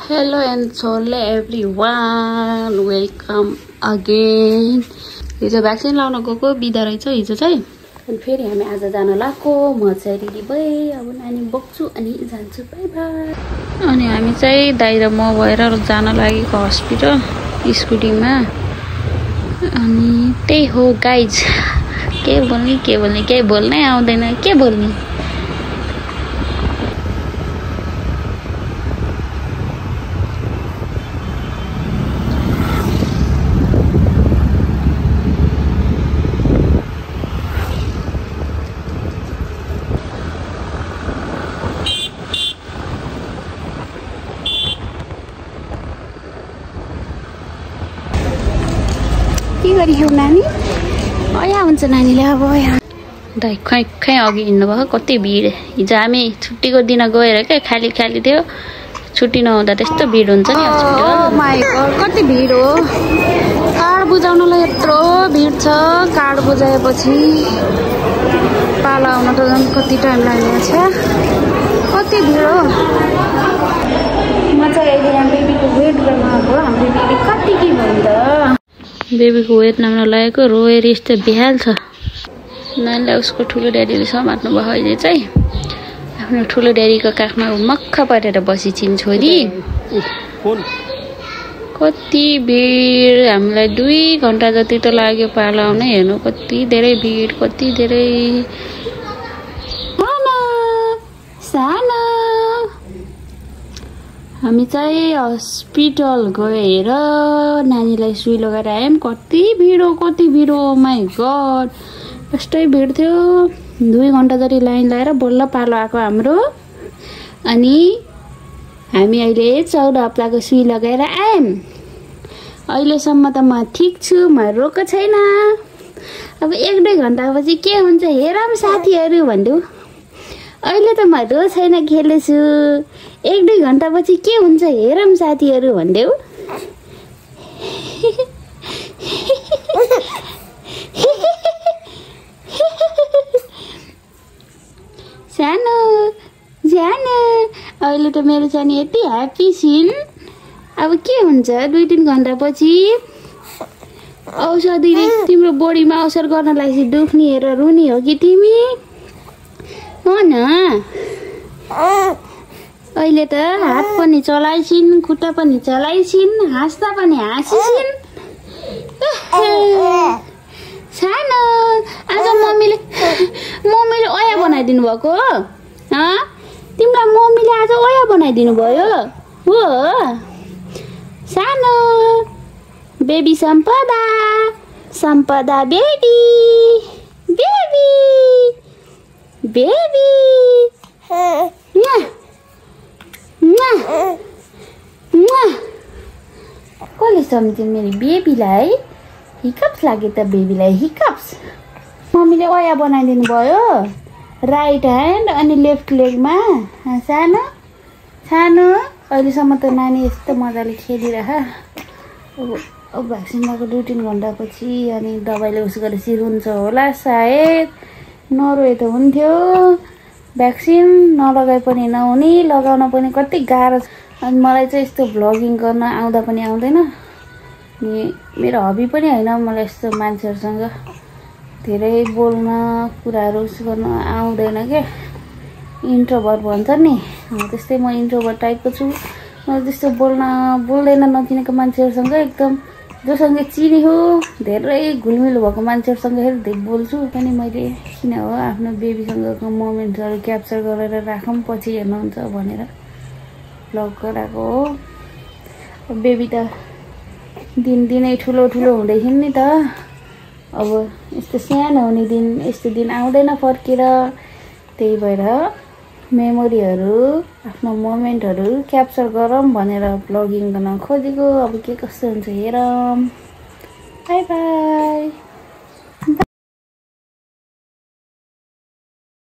Hello and hello everyone, welcome again. हिजो vaccine लाउन गएको बिदा रहेछ हिजो चाहिँ अनि फेरि हामी आज जान लाग्यो। म चाहिँ रेडी भएँ, अब नानी बोक्छु अनि जान्छु। Bye bye. अनि हामी चाहिँ दाइ र म भएर जान लागेको हस्पिटल स्कुटीमा। अनि त्यही हो गाइज, के बोल्ने केही बोल्नै आउँदैन, के बोल्ने। के गरियो नानी? अया हुन्छ नानीले अब यहाँ दाइ खै अघि हिँड्नु भयो। कति भिड हिजो हामी छुट्टीको दिन गएर क्या खाली थियो। छुट्टी नहुँदा त्यस्तो भिड हुन्छ नि हस्पिटल। माइ गॉड कति भिड हो। कार्ड बुझाउनलाई यत्रो भिड छ। कार्ड बुझाएपछि पाला आउन त झन् कति टाइम लाग्ने छ। कति भिड हो। म चाहिँ अहिले यहाँ बेबीको वेट गर्न आएको। हाम्रो बेबी कति के भन्दा बेबीको वेट नाम्न लागेको रोएर यस्तो बेहाल छ। नानीलाई उसको ठुलो ड्याडीले समात्नु भयो। अहिले चाहिँ आफ्नो ठुलो ड्याडीको काखमा मक्ख परेर बसिछिन् छोरी। कति भिड, हामीलाई 2 घन्टा जति त लाग्यो पाला आउन। हेर्नु कति धेरै भिड, कति धेरै। सानो हामी चाहिँ हस्पिटल गएर नानीलाई सुई लगाएर आयौँ। कति भिड हो, माई गड यस्तै भिड थियो। 2 घन्टा जति लाइन लगाएर बल्ल पालो आएको हाम्रो। अनि हामी अहिले 14 हप्ताको सुई लगाएर आयौँ। अहिलेसम्म त म ठिक छु, म रोएको छैन। अब 1-2 घन्टापछि के हुन्छ हेरौँ साथीहरू भन्नु। अहिले त म रो छैन, खेलेछु। 1-2 घन्टापछि के हुन्छ हेरौँ साथीहरू भन्देऊ। सानो अहिले त मेरो सानो यति ह्याप्पी छिन्। अब के हुन्छ 2-3 घन्टापछि औषधिले तिम्रो बडीमा असर गर्नलाई दुख्ने हेरेर रुनी हो कि तिमी? हो न। अहिले त हात पनि चलाइछिन्, खुट्टा पनि चलाइछिन्, हाँस्दा पनि हाँसिछिन्। सानो आज मम्मीले अया बनाइदिनु भएको हो। तिमीलाई मम्मीले आज अया बनाइदिनु भयो हो। सानो बेबी सम्पदा बेबी कसले सम्झ्यो मेरो बेबीलाई? हिकप्स लाग्यो त बेबीलाई, हिकप्स। मम्मीले अया बनाइदिनु भयो राइट ह्यान्ड अनि लेफ्ट लेगमा। सानो अहिलेसम्म त नानी यस्तो मजाले खेलिरह। अब भ्याक्सिन लगाएको 2-3 घन्टापछि अनि दबाईले उस गरेपछि रुन्छ होला सायद। नरोए त हुन्थ्यो। भ्याक्सिन नलगाए पनि नहुने, लगाउन पनि कति गाह्रो छ। अनि मलाई चाहिँ यस्तो भ्लगिङ गर्न आउँदा पनि आउँदैन। मेरो हबी पनि होइन मलाई यस्तो मान्छेहरूसँग धेरै बोल्न, कुराहरू गर्न आउँदैन क्या। इन्ट्रोभर्ट भन्छ नि, त्यस्तै म इन्ट्रोभर्ट टाइपको छु। म त्यस्तो बोल्दैन नचिनेको मान्छेहरूसँग एकदम जोसँग चिने हो धेरै घुलमिल भएको मान्छेहरूसँग धेरै बोल्छु। पनि मैले किन हो आफ्नो बेबीसँगको मोमेन्ट्सहरू क्याप्चर गरेर राखौँ, पछि हेर्नुहुन्छ भनेर भ्लग गराएको हो। बेबी त दिनदिनै ठुलो हुँदैछन् नि त। अब यस्तो सानो हुने दिन, यस्तो दिन आउँदैन फर्केर। त्यही भएर मेमोरीहरू, आफ्नो मोमेन्टहरू क्याप्चर गरौँ भनेर भ्लगिङ गर्न खोजेको। अब के कस्तो हुन्छ हेरौँ। Bye bye.